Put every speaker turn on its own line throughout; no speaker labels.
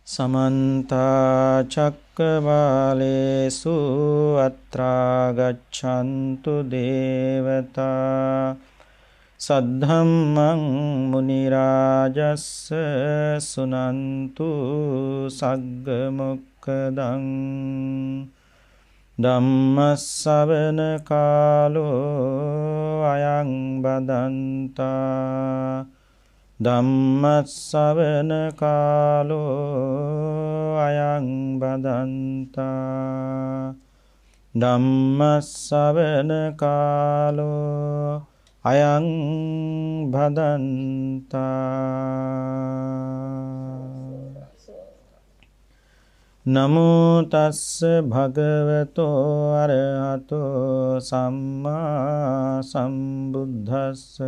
समन्ता चक्रवालेषु अत्रा गच्छन्तु देवता सद्धम्मं मुनिराजस्स सुनन्तु सग्गमुक्खदं ධම්මස්සවන කාලෝ අයං බදන්තා ධම්මස්සවන කාලෝ අයං බදන්තා ධම්මස්සවන කාලෝ අයං බදන්තා නමෝ තස්ස භගවතෝ අරහතෝ සම්මා සම්බුද්දස්ස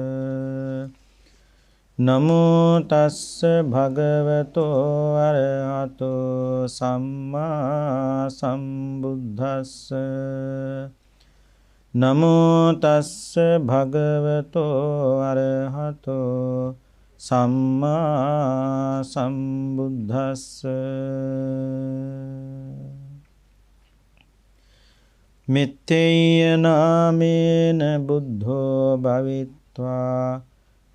නමෝ තස්ස භගවතෝ අරහතෝ සම්මා සම්බුද්දස්ස නමෝ තස්ස භගවතෝ අරහතෝ සම්මා සම්බුද්දස්ස මිත්තේය නාමේන බුද්ධෝ භවිත්වා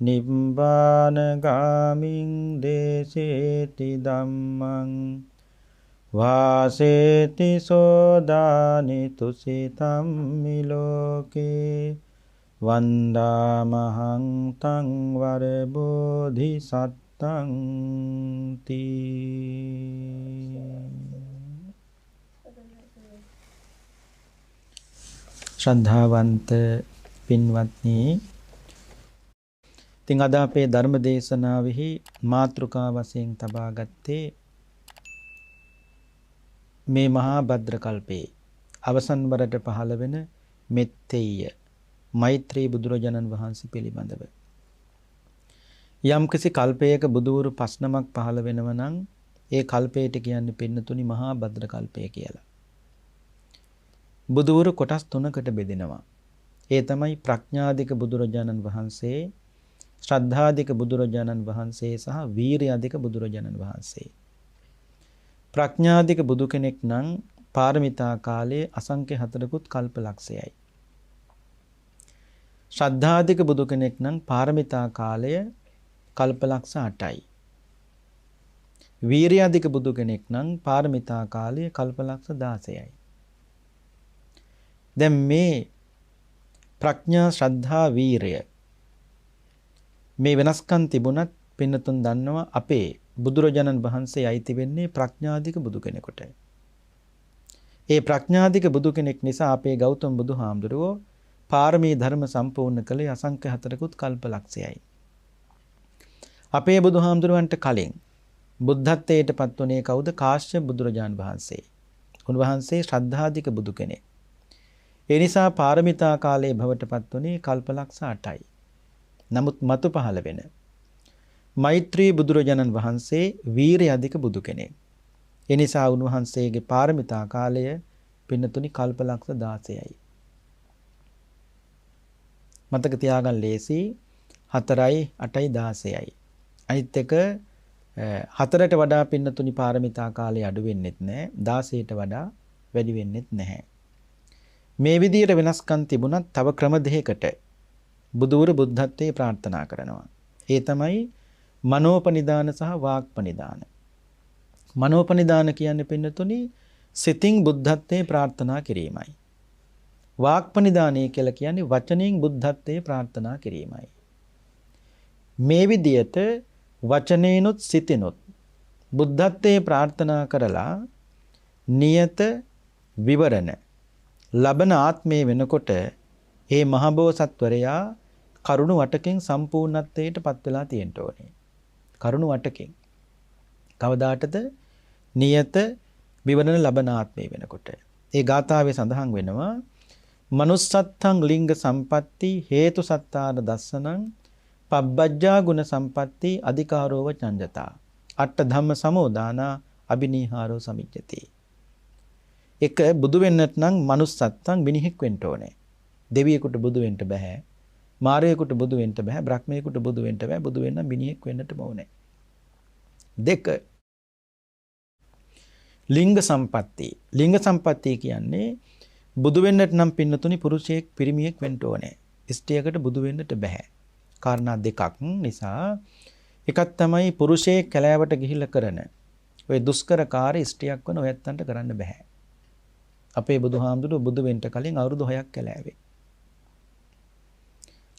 නිබ්බාන ගාමින් දේසේති ධම්මං වාසේති සෝදානි තුසිතම් මිලෝකේ වන්දාමහං තං වර බෝධිසත්තං තී. ශ්‍රද්ධාවන්ත පින්වත්නි, ඉතින් අද අපේ ධර්ම දේශනාවෙහි මාතෘකා වශයෙන් තබා ගත්තේ මේ මහා භද්‍ර කල්පයේ අවසන් වරට පහළ වෙන මෙත්තෙය මෛත්‍රී බුදුරජාණන් වහන්සේ පිළිබඳව. යම්කිසි කල්පයක බුදුවරු 5 නමක් පහළ වෙනව නම් ඒ කල්පයට කියන්නේ පින්නතුනි මහා භද්‍ර කල්පය කියලා. බුදුවරු කොටස් 3කට බෙදෙනවා. ඒ තමයි ප්‍රඥාධික බුදුරජාණන් වහන්සේ, ශ්‍රද්ධාධික බුදුරජාණන් වහන්සේ සහ වීරියාධික බුදුරජාණන් වහන්සේ. ප්‍රඥාධික බුදු කෙනෙක් නම් පාරමිතා කාලයේ අසංඛ්‍ය 4කුත් කල්ප ලක්ෂයයි. ශ්‍රද්ධාධික බුදු කෙනෙක් නම් පාරමිතා කාලය කල්පලක්ෂ 8යි. වීරියාධික බුදු කෙනෙක් නම් පාරමිතා කාලය කල්පලක්ෂ 16යි. දැන් මේ ප්‍රඥා, ශ්‍රද්ධා, වීරිය මේ වෙනස්කම් තිබුණත් පින්නතුන් දන්නවා අපේ බුදුරජාණන් වහන්සේ අයිති වෙන්නේ ප්‍රඥාධික බුදු කෙනෙකුට. ඒ ප්‍රඥාධික බුදු කෙනෙක් නිසා අපේ ගෞතම බුදුහාමුදුරුවෝ පාරමී ධර්ම සම්පූර්ණ කළේ අසංඛ්‍ය 4කුත් කල්ප ලක්ෂයයි. අපේ බුදුහාමුදුරුවන්ට කලින් බුද්ධත්වයට පත් වුණේ කවුද? කාශ්‍යප බුදුරජාණන් වහන්සේ. උන්වහන්සේ ශ්‍රද්ධාධික බුදු කෙනෙක්. ඒ නිසා පාරමිතා කාලයේ භවට පත් වුණේ කල්ප ලක්ෂ 8යි. නමුත් මතු පහළ වෙන මෛත්‍රී බුදුරජාණන් වහන්සේ වීරිය අධික බුදු කෙනෙක්. ඒ නිසා උන්වහන්සේගේ පාරමිතා කාලය පින්නතුනි කල්ප ලක්ෂ 16යි. මතක තියාගන්න ලේසි 4යි 8යි 16යි. අනිත් එක 4ට වඩා පින්නතුනි පාරමිතා කාලය අඩු වෙන්නෙත් නැහැ. 16ට වඩා වැඩි වෙන්නෙත් නැහැ. මේ විදිහට වෙනස්කම් තිබුණත් තව ක්‍රම දෙකකට බුදුවරු බුද්ධත්වයේ ප්‍රාර්ථනා කරනවා. ඒ තමයි මනෝපනිදාන සහ වාක්පනිදාන. මනෝපනිදාන කියන්නේ පින්නතුනි සිතින් බුද්ධත්වයේ ප්‍රාර්ථනා කිරීමයි. වාක්පනිදානය කියලා කියන්නේ වචනෙන් බුද්ධත්වයේ ප්‍රාර්ථනා කිරීමයි. මේ විදියට වචනේනොත් සිතෙනොත් බුද්ධත්වයේ ප්‍රාර්ථනා කරලා නියත විවරණ ලබන ආත්මේ වෙනකොට ඒ මහබෝසත්වරයා කරුණ 8කින් සම්පූර්ණත්වයට පත් වෙලා තියෙන්න ඕනේ. කරුණ 8කින්. කවදාටද? නියත විවරණ ලබන ආත්මේ වෙනකොට. ඒ ගාථාවේ සඳහන් වෙනවා මනුස්සත්තං ලිංග සම්පatti හේතු සත්තාන දස්සනං පබ්බජ්ජා ගුණ සම්පatti අධිකාරෝව චංජතා අට්ඨ ධම්ම සමෝදානා අබිනීහාරෝ සමිජ්ජති. එක බුදු වෙන්නට නම් මනුස්සත්තං මිනිහෙක් වෙන්න ඕනේ. දෙවියෙකුට බුදු වෙන්න බෑ. මාරයෙකුට බුදු වෙන්න බෑ. බ්‍රහ්මයෙකුට බුදු වෙන්න බෑ. බුදු වෙන්න මිනිහෙක් වෙන්නට ඕනේ. දෙක ලිංග සම්පatti. ලිංග සම්පatti කියන්නේ බුදු වෙන්නට නම් පින්නතුනි පුරුෂයෙක් පිරිමියෙක් වෙන්න ඕනේ. ස්ත්‍රියකට බුදු වෙන්නට බෑ. කාරණා දෙකක් නිසා එකක් තමයි පුරුෂයෙක් කැලෑවට ගිහිල්ලා කරන ඔය දුෂ්කර කාර්ය ස්ත්‍රියක් වන ඔයත්තන්ට කරන්න බෑ. අපේ බුදුහාමුදුරුවෝ බුදු වෙන්න කලින් අවුරුදු 6ක් කැලෑවේ.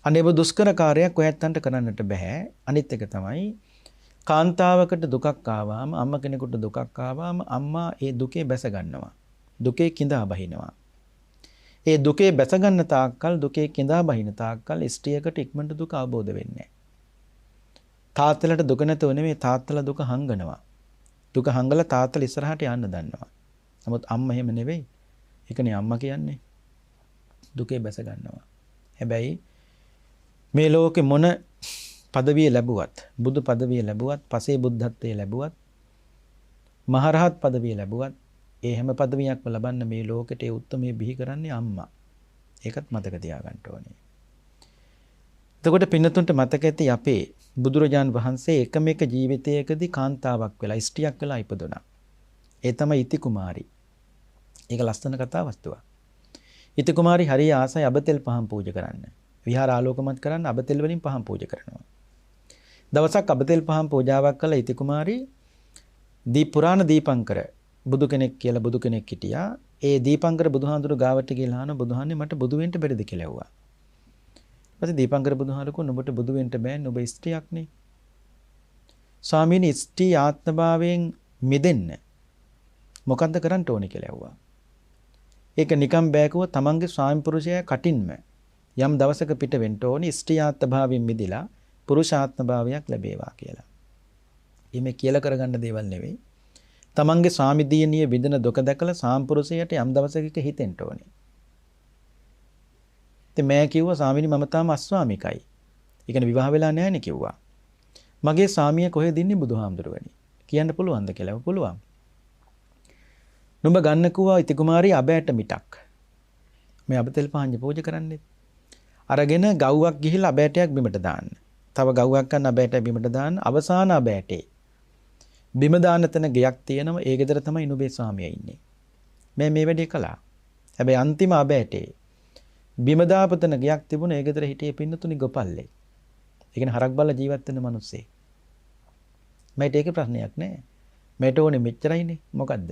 අනේ ඔබ දුෂ්කර කාර්යයක් ඔයත්තන්ට කරන්නට බෑ. අනිත් එක තමයි කාන්තාවකට දුකක් ආවම අම්මා කෙනෙකුට දුකක් ආවම අම්මා ඒ දුකේ බැස ගන්නවා. දුකේ කිඳා බහිනවා. ඒ දුකේ බැස ගන්න තාක්කල් දුකේ කිඳා බහින තාක්කල් ස්ත්‍රියකට ඉක්මනට දුක අවබෝධ වෙන්නේ නැහැ. තාත්තලට දුක නැතුව නෙමෙයි තාත්තලා දුක හංගනවා. දුක හංගලා තාත්තලා ඉස්සරහට යන්න දන්නවා. නමුත් අම්මා එහෙම නෙවෙයි. ඒකනේ අම්මා කියන්නේ. දුකේ බැස ගන්නවා. හැබැයි මේ ලෝකෙ මොන පදවිය ලැබුවත්, බුදු පදවිය ලැබුවත්, පසේ බුද්ධත්වයේ ලැබුවත්, මහරහත් පදවිය ලැබුවත්, ඒ හැම පදවියක්ම ලබන්න මේ ලෝකෙට ඒ උත්තරමයේ බිහි කරන්නේ අම්මා. ඒකත් මතක තියාගන්න ඕනේ. එතකොට පින්නතුන්ට මතක ඇති අපේ බුදුරජාන් වහන්සේ එකම එක ජීවිතයකදී කාන්තාවක් වෙලා ස්ත්‍රියක් වෙලා ඉපදුණා. ඒ තමයි ඉති කුමාරි. ඒක ලස්සන කතා වස්තුවක්. ඉති කුමාරි හරිය ආසයි අබතෙල් පහන් පූජා කරන්න. විහාර ආලෝකමත් කරන්න අබතෙල් වලින් පහන් පූජා කරනවා. දවසක් අබතෙල් පහන් පූජාවක් කළා ඉති කුමාරි පුරාණ දීපංකර බුදු කෙනෙක් කියලා බුදු කෙනෙක් හිටියා. ඒ දීපංකර බුදුහාඳුරු ගාවට ගිහලා අහන බුදුහාන්නේ මට බුදු වෙන්න බැරිද කියලා ඇහුවා. ඊපස්සේ දීපංකර බුදුහාරකෝ නුඹට බුදු වෙන්න බෑ නුඹ ස්ත්‍රියක්නේ. ස්වාමීනි ස්ත්‍රී ආත්මභාවයෙන් මිදෙන්න මොකද්ද කරන්න ඕනේ කියලා ඇහුවා. ඒක නිකම් බෑකුව තමන්ගේ ස්වාමි පුරුෂයා කටින්ම යම් දවසක පිට වෙන්න ඕනේ ස්ත්‍රී ආත්මභාවයෙන් මිදිලා පුරුෂ ආත්මභාවයක් ලැබේවා කියලා. මේ කියලා කරගන්න දේවල් නෙවෙයි. තමන්ගේ ස්වාමි දියණිය විඳින දුක දැකලා සාම්පුරුෂයට යම් දවසක හිතෙන්න ඕනේ. ඉතින් මම කිව්වා ස්වාමීනි මම තාම අස්වාමිකයි. ඒ කියන්නේ විවාහ වෙලා නැහැ නේ කිව්වා. මගේ ස්වාමියා කොහෙද ඉන්නේ බුදුහාමුදුරුවනි? කියන්න පුළුවන්ද කියලා? පුළුවන්. නුඹ ගන්න කිව්වා ඉති කුමාරී අබෑට මිටක්. මේ අබතෙල් පහන් පූජා කරන්නේ. අරගෙන ගව්වක් ගිහිල්ලා අබෑටයක් බිමට දාන්න. තව ගව්වක් ගන්න අබෑටය බිමට දාන්න. අවසාන අබෑටේ බිම දාන තැන ගයක් තියෙනවා. ඒ ගෙදර තමයි නුඹේ ස්වාමියා ඉන්නේ. මේ වැඩේ කළා. හැබැයි අන්තිම අබෑටේ බිම දාපතන ගයක් තිබුණ ඒ ගෙදර හිටියේ පින්නතුනි ගොපල්ලේ. ඒ කියන්නේ හරක් බල්ලා ජීවත් වෙන මිනිස්සේ. මට ඒක ප්‍රශ්නයක් නෑ. මට ඕනේ මෙච්චරයිනේ. මොකද්ද?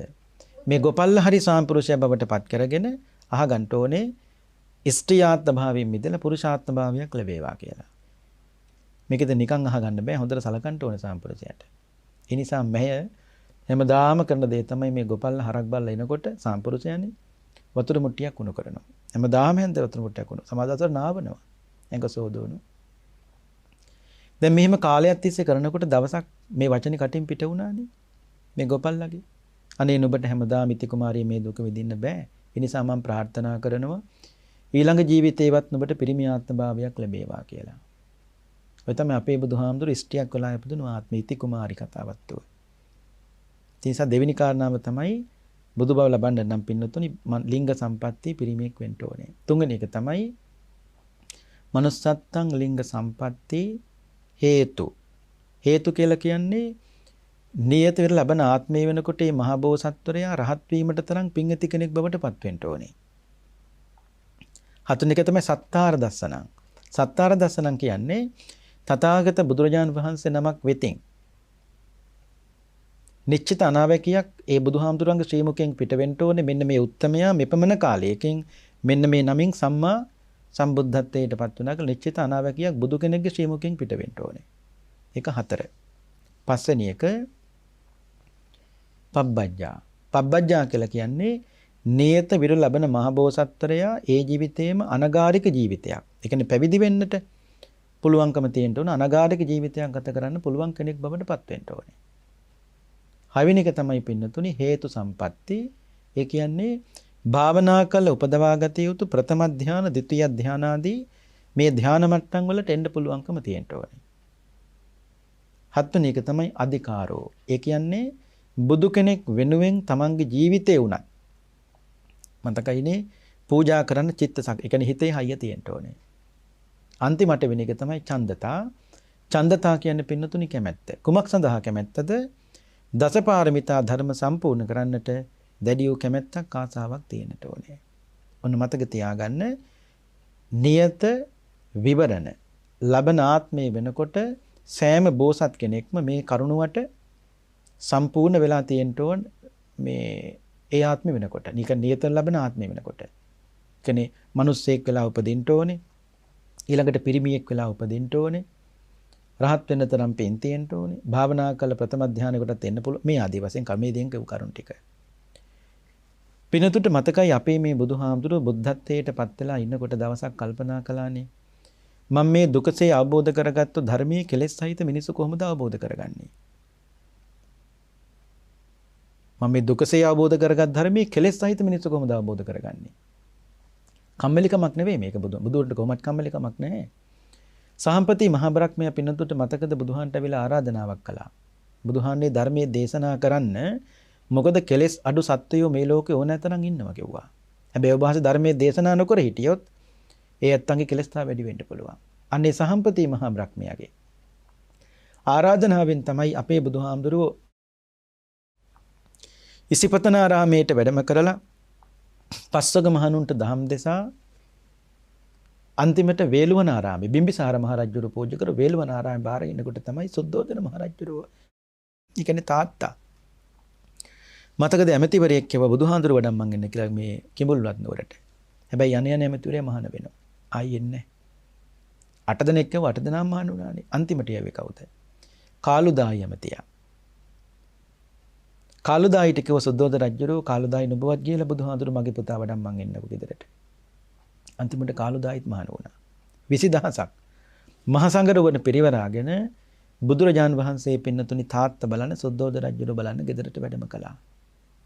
මේ ගොපල්ලා හරි සාම්පුරුෂය බවට පත් කරගෙන අහගන්න ඕනේ ස්ත්‍රියාත්ම භාවයෙන් මිදලා පුරුෂාත්ම භාවයක් ලැබේවා කියලා. මේකද නිකන් අහගන්න බෑ. හොඳට සලකන්න ඕනේ සාම්පුරුෂයාට. ඒ නිසා මෙය හැමදාම කරන දේ තමයි මේ ගොපල්ලා හරක් බල්ලා එනකොට සාම්පුරුෂයනේ වතුර මුට්ටියක් උණු කරනවා. හැමදාම හැන්ද වතුර මුට්ටියක් උණු. සමාදාතර නාවනවා. එංග සෝදවනු. දැන් මෙහෙම කාලයක් තිස්සේ කරනකොට දවසක් මේ වචනේ කටින් පිට වුණානේ. මේ ගොපල්ලාගේ. අනේ නුඹට හැමදාම ඉති කුමාරිය මේ දුක විඳින්න බෑ. ඒ නිසා මම ප්‍රාර්ථනා කරනවා ඊළඟ ජීවිතේවත් නුඹට පිරිමි ආත්ම භාවයක් ලැබේවා කියලා. ඔය තමයි අපේ බුදුහාමුදුරු ස්ත්‍රියක් වෙලා ඉපදුණු ආත්ම ඉති කුමාරි කතාවත් උව. ඒ නිසා දෙවෙනි කාරණාව තමයි බුදු බව ලබන්න නම් පින්නතුනි ලිංග සම්පatti පිරිමියෙක් වෙන්න ඕනේ. තුන්වෙනි එක තමයි manussත්තං ලිංග සම්පatti හේතු. හේතු කියලා කියන්නේ නියත වෙර ලබන ආත්මය වෙනකොට මේ මහ බෝසත්වරයා රහත් වීමට තරම් පිං ඇති කෙනෙක් බවට පත් වෙන්න ඕනේ. හතුන් එක තමයි සත්තාර දස්සනං. සත්තාර දස්සනං කියන්නේ තථාගත බුදුරජාණන් වහන්සේ නමක් වෙතින් නිශ්චිත අනාවැකියක් ඒ බුදුහාමුදුරන්ගේ ශ්‍රී මුඛයෙන් පිට වෙන්න ඕනේ. මෙන්න මේ උත්තමයා මෙපමණ කාලයකින් මෙන්න මේ නමින් සම්මා සම්බුද්ධත්වයට පත් වුණා කියලා නිශ්චිත අනාවැකියක් බුදු කෙනෙක්ගේ ශ්‍රී මුඛයෙන් පිට වෙන්න ඕනේ. ඒක 4. පස්වෙනි එක පබ්බජ්ජා. පබ්බජ්ජා කියලා කියන්නේ නියත විර ලබන මහ බෝසත්වරයා ඒ ජීවිතේම අනගාരിക ජීවිතයක්. ඒ කියන්නේ පැවිදි වෙන්නට පුළුවන්කම තියෙන්න ඕන අනගාരിക ජීවිතයක් ගත කරන්න පුළුවන් කෙනෙක් බවට පත් වෙන්න ඕනේ. 6 වෙනි එක තමයි පින්නතුනි හේතු සම්පatti. ඒ කියන්නේ භාවනා කළ උපදවාගත යුතු ප්‍රථම ධානය, ද්විතීය ධානාදී මේ ධාන මට්ටම් වලට එන්න පුළුවන්කම තියෙන්න ඕනේ. 7 වෙනි එක තමයි අධිකාරෝ. ඒ කියන්නේ බුදු කෙනෙක් වෙනුවෙන් තමන්ගේ ජීවිතේ උනත් මතකයිනේ පූජා කරන්න චිත්තසක්. ඒ කියන්නේ හිතේ හයිය තියෙන්න ඕනේ. අන්තිමට වෙන එක තමයි ඡන්දතා. ඡන්දතා කියන්නේ පින්නතුනි කැමැත්ත. කුමක් සඳහා කැමැත්තද? දසපාරමිතා ධර්ම සම්පූර්ණ කරන්නට දැඩි වූ කැමැත්තක් ආසාවක් තියෙන්නට ඕනේ. ඔන්න මතක තියාගන්න නියත විවරණ ලබන ආත්මේ වෙනකොට සෑම බෝසත් කෙනෙක්ම මේ කරුණුවට සම්පූර්ණ වෙලා තියෙන්න ඕන මේ ඒ ආත්මෙ වෙනකොට. නික නියත ලබන ආත්මෙ වෙනකොට. කියන්නේ මිනිස්සෙක් වෙලා උපදින්න ඕනේ. ඊළඟට පිරිමියෙක් වෙලා උපදින්න ඕනේ. රහත් වෙන්න තරම් පින් තියෙන්න ඕනේ. භාවනා කළ ප්‍රථම ධානයකටත් එන්න පුළුවන්. මේ ආදී වශයෙන් කමේදීන් කියු කරුණු ටික. පිනතුට මතකයි අපේ මේ බුදුහාමුදුරුවෝ බුද්ධත්වයට පත් වෙලා ඉන්නකොට දවසක් කල්පනා කළානේ. මම මේ දුකසේ අවබෝධ කරගත්තු ධර්මයේ කෙලෙස් සහිත මිනිස්සු කොහොමද අවබෝධ කරගන්නේ? මම මේ දුකසේ අවබෝධ කරගත් ධර්මයේ කෙලෙස් සහිත මිනිස්සු කොහොමද අවබෝධ කරගන්නේ? කම්මැලිකමක් නෙවෙයි මේක බුදුන්ට කොහොමත් කම්මැලිකමක් නැහැ. සාම්පති මහ බ්‍රහ්මයා පින්නතුට මතකද බුදුහාන්ට අවිලා ආරාධනාවක් කළා. බුදුහාන්නේ ධර්මයේ දේශනා කරන්න මොකද කෙලෙස් අඩු සත්වයෝ මේ ලෝකේ ඕන නැතනම් ඉන්නවා කිව්වා. හැබැයි ඔබ වහන්සේ ධර්මයේ දේශනා නොකර හිටියොත් ඒ ඇත්තන්ගේ කෙලෙස් තා වැඩි වෙන්න පුළුවන්. අන්නේ සාම්පති මහ බ්‍රහ්මයාගේ ආරාධනාවෙන් තමයි අපේ බුදුහාමුදුරුවෝ ඉසිපතනාරාමයට වැඩම කරලා පස්වග මහණුන්ට දහම් දෙසා අන්තිමට වේළුවනාරාමේ බිම්බිසාර මහ රජුරු පූජා කර වේළුවනාරාමේ බාර ඉන්නකොට තමයි සුද්ධෝදන මහ රජුරුව. ඒ කියන්නේ තාත්තා. මතකද ඇමතිවරයෙක් කියව බුදුහාඳුර වඩම් මං එන්න කියලා මේ කිඹුල්වත් නුවරට. හැබැයි යන ඇමතිවරයා මහාන වෙනවා. ආයි එන්නේ. 8 දෙනෙක් කියව 8 දෙනාම මහාන වුණානේ. අන්තිමට යවේ කවුද? කාලුදායි ඇමතියා. කාලුදායිට කිව්ව සුද්ධෝදන රජුරුව කාලුදායි නුඹවත් ගිහලා බුදුහාඳුර මගේ පුතා වඩම් මං එන්නකෝ ගෙදරට. අන්තිමට කාලුදායිත් මහාන වුණා. 20000ක් මහා සංඝරවණ පිරිවරාගෙන බුදුරජාන් වහන්සේ පින්නතුනි තාත්තා බලන සුද්ධෝදන රජුරුව බලන්න ගෙදරට වැඩම කළා.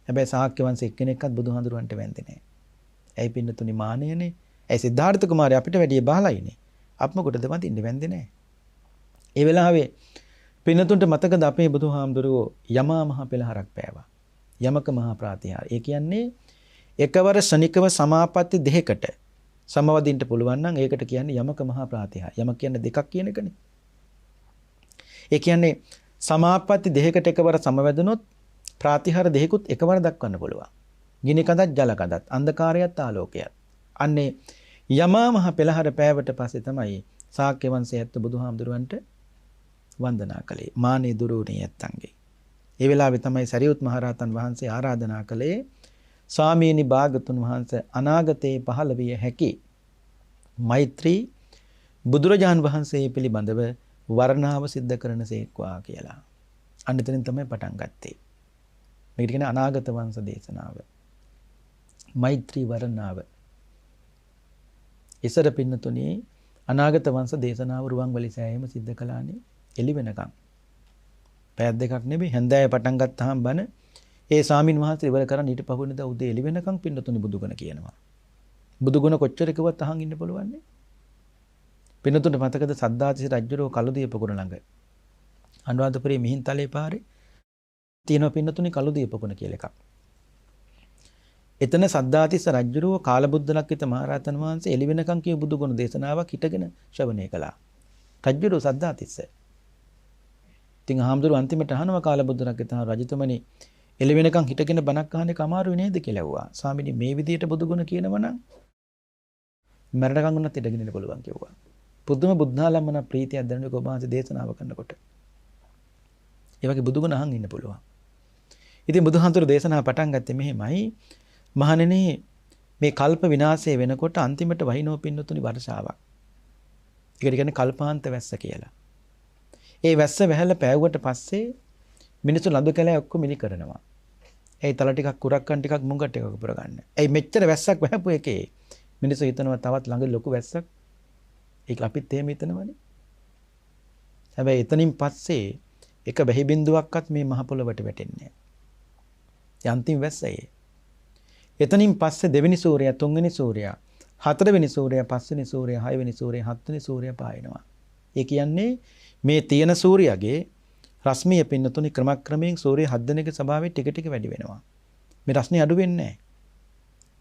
හැබැයි ශාක්‍ය වංශ එක්කෙනෙක්වත් බුදුහාඳුරන්ට වැඳේ නැහැ. ඇයි පින්නතුනි මානෙයනේ? ඇයි සිද්ධාර්ථ කුමාරයා අපිට වැඩිය බහලයිනේ. අප මොකටද වඳින්න වැඳේ නැහැ. ඒ වෙලාවේ පින්නතුන්ට මතකද අපේ බුදුහාමුදුරුවෝ යමා මහ පෙළහරක් පෑවා. යමක මහා ප්‍රාතිහාර. ඒ කියන්නේ එකවර ශනිකව සමාපatti දෙකකට සමවදින්න පුළුවන් නම් ඒකට කියන්නේ යමක මහා ප්‍රාතිහාර. යමක කියන්නේ දෙකක් කියන එකනේ. ඒ කියන්නේ සමාපatti දෙකකට එකවර සමවැදුනොත් ප්‍රාතිහාර දෙකකුත් එකවර දක්වන්න පුළුවන්. ගිනි කඳත් ජල කඳත් අන්ධකාරයත් ආලෝකයත්. අන්නේ යමා මහ පෙළහර පෑවට පස්සේ තමයි ශාක්‍ය වංශයේ ඇත්ත බුදුහාමුදුරුවන්ට වන්දනා කළේ. මානේ දුරුණේ ඇත්තන්ගේ. ඒ වෙලාවේ තමයි සරියුත් මහරහතන් වහන්සේ ආරාධනා කළේ ස්වාමීනි භාගතුන් වහන්සේ අනාගතේ පහළ විය හැකි මෛත්‍රී බුදුරජාන් වහන්සේ පිළිබඳව වර්ණාව සිද්ධ කරන සේක්වා කියලා. අන්න එතනින් තමයි පටන් ගත්තේ. මේකට කියන අනාගත වංශ දේශනාව. මෛත්‍රී වර්ණාව. ඉසර පින්නතුණී අනාගත වංශ දේශනාව රුවන්වැලි සෑයම සිද්ධ කළානේ එළි වෙනකම්. පැය දෙකක් නෙමෙයි හැන්දෑවේ පටන් ගත්තාම බන ඒ ස්වාමින් වහන්සේ ඉවර කරන් ඊට පහුවෙනිදා උදේ එළි වෙනකම් පින්නතුණි බුදුගුණ කියනවා. බුදුගුණ කොච්චර කිව්වත් අහන් ඉන්න පුළුවන් නේ. පින්නතුන්ට මතකද සද්ධාතිස්ස රජුරෝ කළුදිය පොකුණ ළඟ අනුරාධපුරයේ මිහින්තලේ පාරේ තියෙන පින්නතුනි කළුදිය පොකුණ කියලා එකක්. එතන සද්ධාතිස්ස රජුරෝ කාලබුද්ධලක්කිත මහරහතන් වහන්සේ එළි වෙනකන් කිය බුදුගුණ දේශනාවක් හිටගෙන ශ්‍රවණය කළා. රජුරෝ සද්ධාතිස්ස. ඉතින් හාමුදුරුව අන්තිමට අහනවා කාලබුද්ධලක්කිත රජතුමනි එළි වෙනකන් හිටගෙන බණක් අහන්නේ කමාරු නේද කියලා ඇහුවා. ස්වාමීනි මේ විදියට බුදුගුණ කියනවනම් මරණකම් උනත් ඉඳගෙන ඉන්න පුළුවන් කිව්වා. පුදුම බුද්ධාලම්මන ප්‍රීතියක් දැනෙන ගෝභාන්සේ දේශනාව කරනකොට. ඒ වගේ බුදුගුණ අහන් ඉන්න පුළුවන්. ඉතින් බුදුහන්තුරු දේශනාව පටන් ගත්තේ මෙහෙමයි. මහණෙනි මේ කල්ප විනාශය වෙනකොට අන්තිමට වහිනෝ පින්නතුනි වර්ෂාවක්. ඒකට කියන්නේ කල්පාන්ත වැස්ස කියලා. ඒ වැස්ස වැහැලා පෑවුවට පස්සේ මිනිස්සු ලඳු කැලෑ ඔක්කොම මිලි කරනවා. ඒ තල ටිකක් කුරක්කන් ටිකක් මුංගට ටිකක් පුර ගන්න. ඒ මෙච්චර වැස්සක් වැහපු එකේ මිනිස්සු හිතනවා තවත් ළඟ ලොකු වැස්සක්. ඒක අපිත් එහෙම හිතනවනේ. හැබැයි එතනින් පස්සේ එක බැහි බින්දුවක්වත් මේ මහ පොළොවට වැටෙන්නේ නැහැ. අන්තිම වැස්සයි. එතනින් පස්සේ දෙවෙනි සූර්යයා, තුන්වෙනි සූර්යයා, හතරවෙනි සූර්යයා, පස්වෙනි සූර්යයා, හයවෙනි සූර්යයා, හත්වෙනි සූර්යයා පායනවා. ඒ කියන්නේ මේ තියෙන සූර්යයාගේ රශ්මිය පින්නතුනි ක්‍රමක්‍රමයෙන් සූර්ය 7 දිනක ස්වභාවය ටික ටික වැඩි වෙනවා. මේ රශ්මිය අඩු වෙන්නේ නැහැ.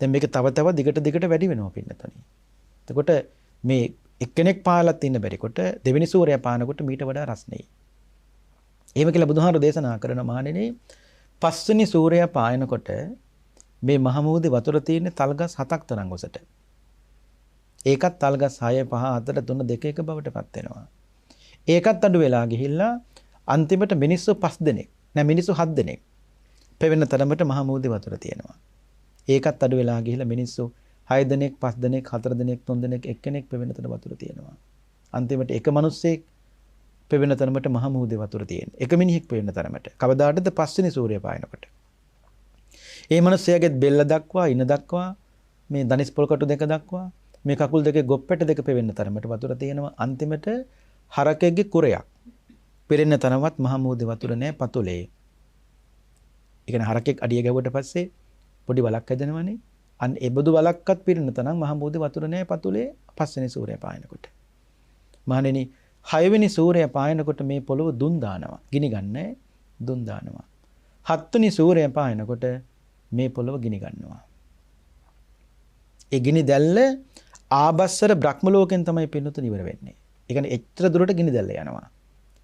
දැන් මේක තව තව දිගට වැඩි වෙනවා පින්නතුනි. එතකොට මේ එක්කෙනෙක් පාලත් ඉන්න බැරිකොට දෙවෙනි සූර්යයා පානකොට මීට වඩා රස්නෙයි. එහෙම කියලා බුදුහාමුදුරු දේශනා කරන මහණෙනි පස්වෙනි සූර්යයා පායනකොට මේ මහමුහුදේ වතුර තියෙන්නේ තල්ගස් 7ක් තරම් ඔසට. ඒකත් තල්ගස් 6 5 4 3 2 1 බවට පත් වෙනවා. ඒකත් අඩු වෙලා ගිහිල්ලා අන්තිමට මිනිස්සු 5 දෙනෙක් නෑ මිනිස්සු 7 දෙනෙක් පෙවෙන තරමට මහමුහුදේ වතුර තියෙනවා. ඒකත් අඩු වෙලා ගිහිල්ලා මිනිස්සු 6 දෙනෙක් 5 දෙනෙක් 4 දෙනෙක් 3 දෙනෙක් එක්කෙනෙක් පෙවෙන තර වතුර තියෙනවා. අන්තිමට එක මිනිස්සෙක් පෙවෙන තරමට මහමුහුදේ වතුර තියෙන. එක මිනිහෙක් පෙවෙන තරමට. කවදාටද පස්වෙනි සූර්යය පායනකොට. ඒ මිනිස්සයාගේ බෙල්ල දක්වා ඉන දක්වා මේ දනිස් පොල් කටු දෙක දක්වා මේ කකුල් දෙකේ ගොප්පෙට දෙක පෙවෙන තරමට වතුර තියෙනවා. අන්තිමට හරකෙක්ගේ කුරයක් පෙරෙන්න තරමවත් මහමුහුදේ වතුර නැහැ පතුලේ. ඒ කියන්නේ හරකෙක් අඩිය ගැවුවට පස්සේ පොඩි වලක් හැදෙනවනේ. අන්න ඒ බදු වලක්වත් පිරෙන්න තරම් මහමුහුදේ වතුර නැහැ පතුලේ පස්වෙනි සූර්යය පායනකොට. මහණෙනි 6 වෙනි සූර්යය පායනකොට මේ පොළොව දුන් දානවා. ගිනි ගන්නෑ දුන් දානවා. 7 වෙනි සූර්යය පායනකොට මේ පොළොව ගිනි ගන්නවා. ඒ ගිනි දැල්ල ආබස්සර බ්‍රහ්ම ලෝකෙන් තමයි පින්නතුන් ඉවර වෙන්නේ. ඒ කියන්නේ එච්චර දුරට ගිනි දැල්ල යනවා.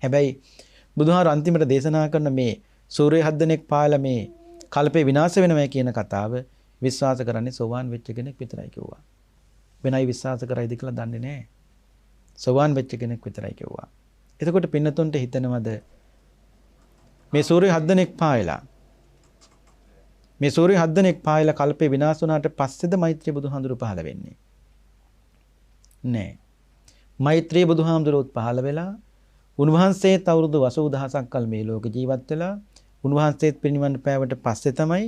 හැබැයි බුදුහාර අන්තිමට දේශනා කරන මේ සූර්ය 7 දෙනෙක් පායලා මේ කල්පේ විනාශ වෙනවා කියන කතාව විශ්වාස කරන්නේ සෝවාන් වෙච්ච කෙනෙක් විතරයි කිව්වා. වෙනයි විශ්වාස කරයිද කියලා දන්නේ නැහැ. සෝවාන් වෙච්ච කෙනෙක් විතරයි කිව්වා. එතකොට පින්නතුන්ට හිතනවද මේ සූර්ය 7 දෙනෙක් පායලා මේ සූර්ය 7 දෙනෙක් පායලා කල්පේ විනාශ වුණාට පස්සේද මෛත්‍රී බුදුහාඳුරු පහළ වෙන්නේ? නෑ. මෛත්‍රී බුදුහාඳුරුත් පහළ වෙලා උන්වහන්සේත් අවුරුදු 80000ක් කල් මේ ලෝක ජීවත් වෙලා උන්වහන්සේත් පිරිනිවන් පෑවට පස්සේ තමයි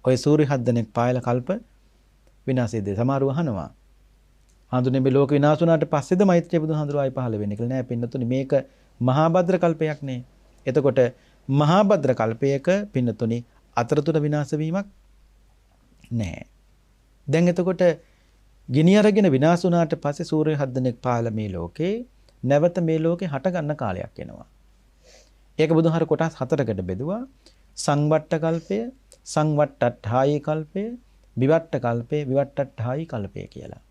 ඔය සූර්ය 7 දෙනෙක් පායලා කල්ප විනාශයේද සමහරව අහනවා. හඳුනේ මේ ලෝක විනාශ වුණාට පස්සේද මෛත්‍රී බුදුහාඳුරු ආයි පහළ වෙන්නේ කියලා නෑ පින්නතුනි මේක මහා භද්‍ර කල්පයක් නේ. එතකොට මහා භද්‍ර කල්පයක පින්නතුනි අතරතුර විනාශ වීමක් නැහැ. දැන් එතකොට ගිනි අරගෙන විනාශ වුණාට පස්සේ සූර්ය 7 දෙනෙක් පායලා මේ ලෝකේ නැවත මේ ලෝකේ හට ගන්න කාලයක් එනවා. ඒක බුදුහාර කොටස් 4කට බෙදුවා. සංවට්ට කල්පය, සංවට්ටඨායි කල්පය, විවට්ට කල්පය, විවට්ටඨායි කල්පය කියලා.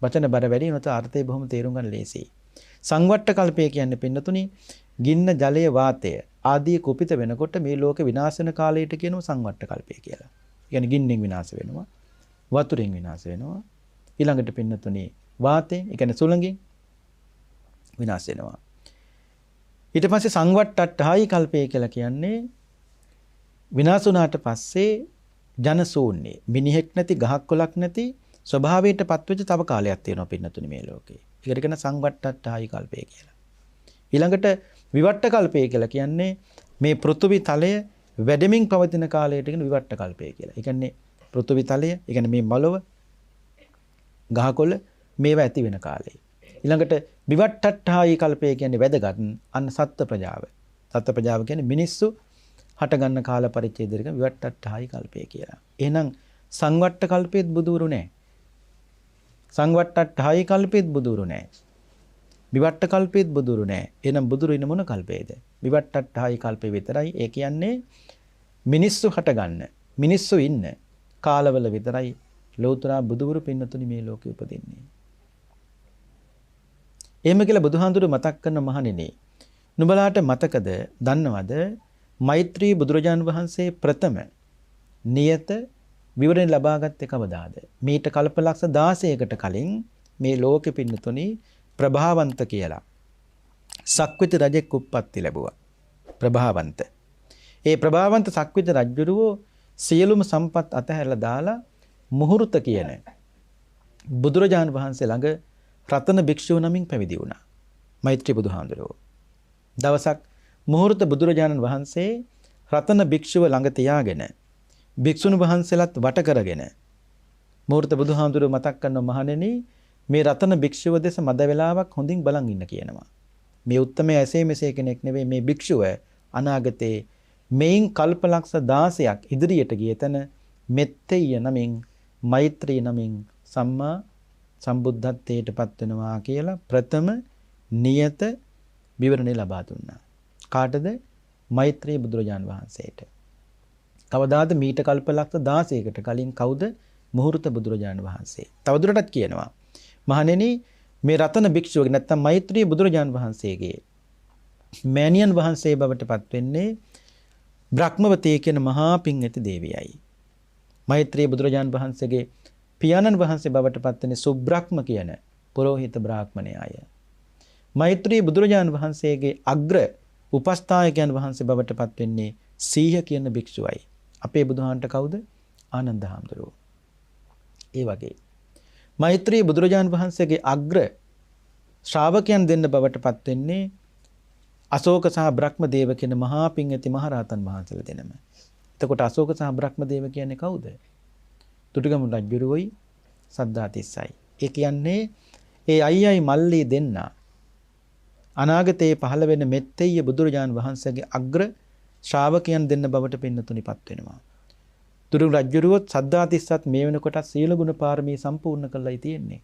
වචන බර වැඩි වෙනත අර්ථය බොහොම තේරුම් ගන්න ලේසියි. සංවට්ට කල්පය කියන්නේ පින්නතුනි ගින්න ජලය වාතය ආදී කුපිත වෙනකොට මේ ලෝක විනාශ වෙන කාලයට කියනවා සංවට්ට කල්පය කියලා. කියන්නේ ගින්නෙන් විනාශ වෙනවා, වතුරෙන් විනාශ වෙනවා. ඊළඟට පින්නතුනි වාතයෙන්, ඒ කියන්නේ සුළඟෙන් විනාශ වෙනවා. ඊට පස්සේ සංවට්ටඨායි කල්පය කියලා කියන්නේ විනාශ වුණාට පස්සේ ජන ශූන්‍ය, මිනිහෙක් නැති, ගහක් කොලක් නැති ස්වභාවයට පත්වෙච්ච තව කාලයක් තියෙනවා පින්නතුනි මේ ලෝකේ. ඒකට කියන සංවට්ටඨායි කල්පය කියලා. ඊළඟට විවට්ට කල්පය කියලා කියන්නේ මේ පෘථිවි තලය වැඩෙමින් පවතින කාලයට කියන විවට්ට කල්පය කියලා. ඒ කියන්නේ පෘථිවි තලය, ඒ කියන්නේ මේ මලව ගහකොළ මේවා ඇති වෙන කාලේ. ඊළඟට විවට්ටඨායි කල්පය කියන්නේ වැදගත් අන්න සත්ත්ව ප්‍රජාව. සත්ත්ව ප්‍රජාව කියන්නේ මිනිස්සු හට ගන්න කාල පරිච්ඡේදයක විවට්ටඨායි කල්පය කියලා. එහෙනම් සංවට්ට කල්පෙත් බුදුරු නැහැ. සංවට්ටඨායි කල්පෙත් බුදුරු නැහැ. විවට්ට කල්පෙත් බුදුරු නැහැ. එහෙනම් බුදුරු ඉන්න මොන කල්පේද? විවට්ටඨායි කල්පේ විතරයි. ඒ කියන්නේ මිනිස්සු හට ගන්න, මිනිස්සු ඉන්න කාලවල විතරයි ලෞතර බුදුවරු පින්නතුනි මේ ලෝකෙ උපදින්නේ. එහෙම කියලා බුදුහාඳුරු මතක් කරන මහණෙනි, නුඹලාට මතකද, දන්නවද මෛත්‍රී බුදුරජාන් වහන්සේ ප්‍රථම නියත විවරණ ලබාගත්තේ කවදාද? මීට කල්පලක්ෂ 16කට කලින් මේ ලෝකෙ පින්නතුනි ප්‍රභාවන්ත කියලා සක්විති රජෙක් උප්පත්ති ලැබුවා. ප්‍රභාවන්ත. ඒ ප්‍රභාවන්ත සක්විති රජුරෝ සියලුම සම්පත් අතහැරලා දාලා මුහුර්ත කියන බුදුරජාන් වහන්සේ ළඟ රතන භික්ෂුව නමින් පැවිදි වුණා. මෛත්‍රී බුදුහාඳුරෝ. දවසක් මුහුර්ත බුදුරජාණන් වහන්සේ රතන භික්ෂුව ළඟ තියාගෙන භික්ෂුන් වහන්සේලාත් වට කරගෙන මුහුර්ත බුදුහාඳුරෝ මතක් කරන මහණෙනි මේ රතන භික්ෂුව දෙස මද වේලාවක් හොඳින් බලන් ඉන්න කියනවා. මේ උත්තමයේ ඇසේ මෙසේ කෙනෙක් නෙවෙයි මේ භික්ෂුව අනාගතේ මේන් කල්පලක්ෂ 16ක් ඉදිරියට ගිය තැන මෙත්තේය නමින් මෛත්‍රී නමින් සම්මා සම්බුද්ධත්වයට පත් වෙනවා කියලා ප්‍රථම නියත විවරණය ලබා දුන්නා. කාටද? මෛත්‍රී බුදුරජාන් වහන්සේට. කවදාද? මීට කල්පලක්ෂ 16කට කලින් කවුද? මුහුර්ත බුදුරජාන් වහන්සේ. තවදුරටත් කියනවා මහණෙනි මේ රතන භික්ෂුවගේ නැත්තම් මෛත්‍රී බුදුරජාන් වහන්සේගේ මෑණියන් වහන්සේ බවට පත් වෙන්නේ බ්‍රහ්මවතී කියන මහා පිං ඇති දේවියයි. මෛත්‍රී බුදුරජාන් වහන්සේගේ පියාණන් වහන්සේ බවට පත් වෙන්නේ සුබ්‍රහ්ම කියන පුරෝහිත බ්‍රාහ්මණයය. මෛත්‍රී බුදුරජාන් වහන්සේගේ අග්‍ර උපස්ථායකයන් වහන්සේ බවට පත් වෙන්නේ සීහ කියන භික්ෂුවයි. අපේ බුදුහාන්ට කවුද? ආනන්ද හාමුදුරුවෝ. ඒ වගේ මෛත්‍රී බුදුරජාන් වහන්සේගේ අග්‍ර ශ්‍රාවකයන් දෙන්න බවට පත් වෙන්නේ අශෝක සහ බ්‍රහ්මදේව කියන මහා පිං ඇති මහරහතන් වහන්සේලා දෙනම. එතකොට අශෝක සහ බ්‍රහ්මදේව කියන්නේ කවුද? දුටුගැමුණු රජුරුවයි සද්ධාතිස්සයි. ඒ කියන්නේ ඒ අයියයි මල්ලි දෙන්න අනාගතයේ පහළ වෙන මෙත්තෙය බුදුරජාන් වහන්සේගේ අග්‍ර ශ්‍රාවකයන් දෙන්න බවට පින්නතුනිපත් වෙනවා. දුටුගැමුණු රජුරුවොත් සද්ධාතිස්සත් මේ වෙනකොට සීල ගුණ පාරමී සම්පූර්ණ කරලායි තියෙන්නේ.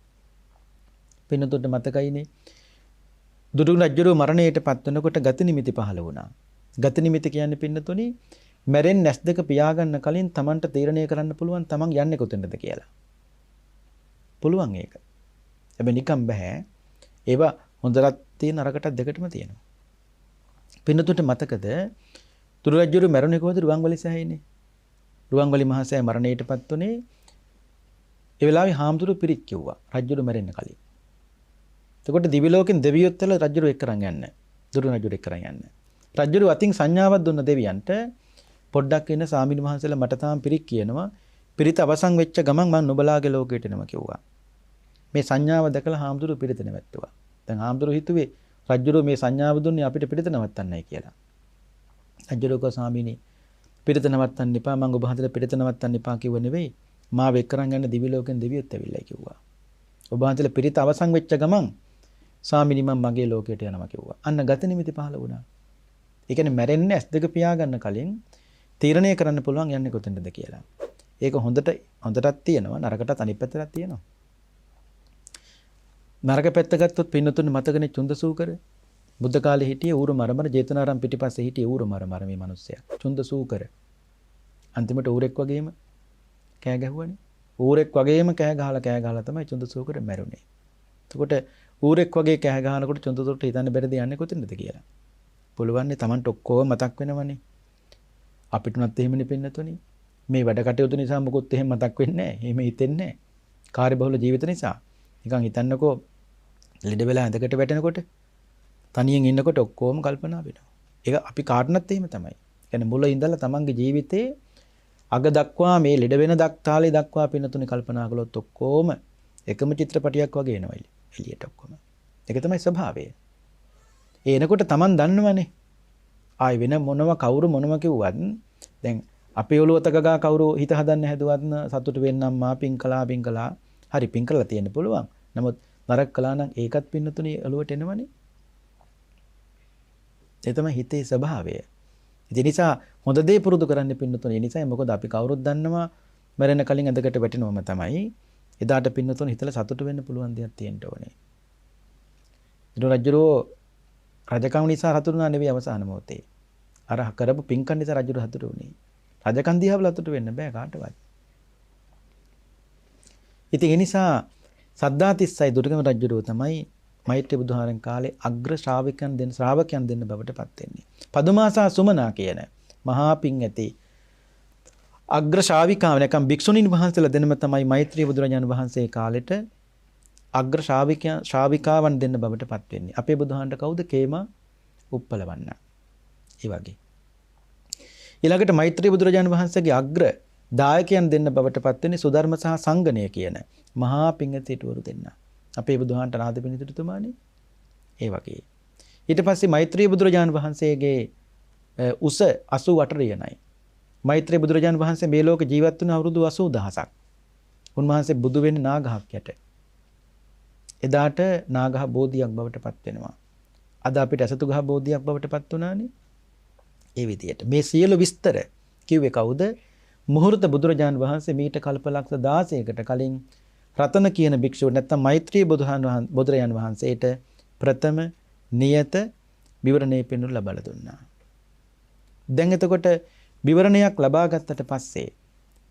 පින්නතුන්ට මතකයිනේ දුටුගැමුණු රජුරුව මරණයට පත් වෙනකොට ගති නිමිති පහළ වුණා. ගති නිමිති කියන්නේ පින්නතුනි මැරෙන්න නැස් දෙක පියාගන්න කලින් Tamanට තීරණය කරන්න පුළුවන් Taman යන්නේ කොතැනද කියලා. පුළුවන් ඒක. හැබැයි නිකම් බෑ. ඒවා හොඳට තියෙන අරකටත් දෙකටම තියෙනවා. පින්නතුන්ට මතකද දුටුගැමුණු රජුරුව මැරුණේ කොහොමද? රුවන්වැලි සෑයේනේ. රුවන්වැලි මහා සෑය මරණයට පත් වුණේ ඒ වෙලාවේ හාමුදුරුව පිරිත් කිව්වා රජුරුව මැරෙන්න කලින්. එතකොට දිවි ලෝකෙන් දෙවියොත් ඇල රජුරුව එක්කරන් යන්න. දුටුගැමුණු රජුරුව එක්කරන් යන්න. රජුරුව අතින් සංඥාවක් දුන්න දෙවියන්ට පොඩ්ඩක් ඉන්න සාමිනි මහන්සලා මට තාම පිරිත් කියනවා. පිරිත අවසන් වෙච්ච ගමන් මම නුඹලාගේ ලෝකයට එනවා කිව්වා. මේ සංඥාව දැකලා හාමුදුරුව පිරිත නැවැත්තුවා. දැන් හාමුදුරුව හිතුවේ රජුරුව මේ සංඥාව දුන්නේ අපිට පිරිත නවත්තන්නයි කියලා. රජුරුව කෝ සාමිනි පිරිත නවත්තන්න එපා මම ඔබ හන්දලා පිරිත නවත්තන්න එපා කිව්ව නෙවෙයි. මාව එක්කරන් යන්න දිවි ලෝකෙන් දෙවියොත් ඇවිල්ලා කිව්වා. ඔබ හන්දලා පිරිත අවසන් වෙච්ච ගමන් සාමිනි මම මගේ ලෝකයට යනවා කිව්වා. අන්න ගත නිමිති පහළ වුණා. ඒ කියන්නේ මැරෙන්නේ ඇස් දෙක පියාගන්න කලින් තීරණය කරන්න පුළුවන් යන්නේ කොතැනද කියලා. ඒක හොඳටත් තියෙනවා නරකටත් අනිත් පැත්තටත් තියෙනවා. නරක පැත්ත ගත්තොත් පින්නතුන් මතකනේ චුන්දසූකර බුද්ධ කාලේ හිටියේ ඌරු මරමර ජේතවනාරාම පිටිපස්සේ හිටියේ ඌරු මරමර මේ මිනිස්සයා. චුන්දසූකර අන්තිමට ඌරෙක් වගේම කෑ ගැහුවනේ. ඌරෙක් වගේම කෑ ගහලා තමයි චුන්දසූකර මැරුණේ. එතකොට ඌරෙක් වගේ කෑ ගහනකොට චුන්දසූකරට හිතන්න බැරිද යන්නේ කොතැනද කියලා. පුළුවන්නේ Tamanට ඔක්කොම මතක් වෙනවනේ. අපිටුනත් එහෙමනේ පින්නතුනේ. මේ වැඩ කටයුතු නිසා මොකොත් එහෙම මතක් වෙන්නේ නැහැ. එහෙම හිතෙන්නේ නැහැ. කාර්යබහුල ජීවිත නිසා. නිකන් හිතන්නකෝ ලෙඩ වෙලා ඇඳකට වැටෙනකොට තනියෙන් ඉන්නකොට ඔක්කොම කල්පනා වෙනවා. ඒක අපි කාටනත් එහෙම තමයි. කියන්නේ මුල ඉඳලා Tamanගේ ජීවිතේ අග දක්වා මේ ලෙඩ වෙන කාලේ දක්වා පින්නතුනේ කල්පනා කළොත් ඔක්කොම එකම චිත්‍රපටයක් වගේ එනවා එළියට ඔක්කොම. ඒක තමයි ස්වභාවය. ඒ එනකොට Taman දන්නවනේ. ආයි වෙන මොනවා කවුරු මොනවා කිව්වත් දැන් අපේ ඔළුව තකගා කවුරු හිත හදන්න හැදුවත් සතුටු වෙන්නම් මා පිං කළා හරි පිං කරලා තියෙන්න පුළුවන්. නමුත් නරක කළා නම් ඒකත් පින්නතුනේ ඔළුවට එනවනේ. ඒ තමයි හිතේ ස්වභාවය. ඒ නිසා හොඳ දේ පුරුදු කරන්න පින්නතුනේ. ඒ නිසා මොකද අපි කවුරුත් දන්නවා මරණ කලින් ඇඳකට වැටෙනවම තමයි. එදාට පින්නතුනේ හිතලා සතුටු වෙන්න පුළුවන් දෙයක් තියෙන්න ඕනේ. ඊට රජුරෝ රජකම් නිසා හතුරුනා නෙවෙයි අවසාන මොහොතේ. අර කරපු පින්කම් නිසා රජුරු හතුරු වුණේ. රජකම් දිහා බලලා හතුරු වෙන්න බෑ කාටවත්. ඉතින් ඒ නිසා සද්ධාතිස්සයි දුටුගැමුණු රජුරුව තමයි මෛත්‍රී බුදුහාරන් කාලේ අග්‍ර ශ්‍රාවකයන් දෙන්න බවට පත් වෙන්නේ. පදුමාසා සුමනා කියන මහා පිං ඇති අග්‍ර ශ්‍රාවිකාව නැකම් භික්ෂුණීන් වහන්සේලා දෙනම තමයි මෛත්‍රී බුදුරජාණන් වහන්සේ කාලෙට අග්‍ර ශ්‍රාවිකාවන් දෙන්න බවට පත් වෙන්නේ. අපේ බුදුහාන්ට කවුද? කේමා උප්පලවන්න. ඒ වගේ. ඊළඟට මෛත්‍රී බුදුරජාණන් වහන්සේගේ අග්‍ර දායකයන් දෙන්න බවට පත් වෙන්නේ සුධර්ම සහ සංගණය කියන මහා පිංගතිටවරු දෙන්න. අපේ බුදුහාන්ට නාද පිණිතුතුමානේ. ඒ වගේ. ඊට පස්සේ මෛත්‍රී බුදුරජාණන් වහන්සේගේ උස 88 රියනයි. මෛත්‍රී බුදුරජාණන් වහන්සේ මේ ලෝක ජීවත් වුණ අවුරුදු 80000ක්. උන්වහන්සේ බුදු වෙන්නේ නාගහක් යට. එදාට නාගහ බෝධියක් බවට පත් වෙනවා. අද අපිට අසතු ගහ බෝධියක් බවට පත් වුණානේ. ඒ විදියට මේ සියලු විස්තර කිව්වේ කවුද? මුහුර්ත බුදුරජාන් වහන්සේ මීට කල්පලක්ෂ 16කට කලින් රතන කියන භික්ෂුව නැත්නම් මෛත්‍රී බුදුරජාන් වහන්සේට ප්‍රථම නියත විවරණය පෙන්වු ලබා දුන්නා. දැන් එතකොට විවරණයක් ලබා ගත්තට පස්සේ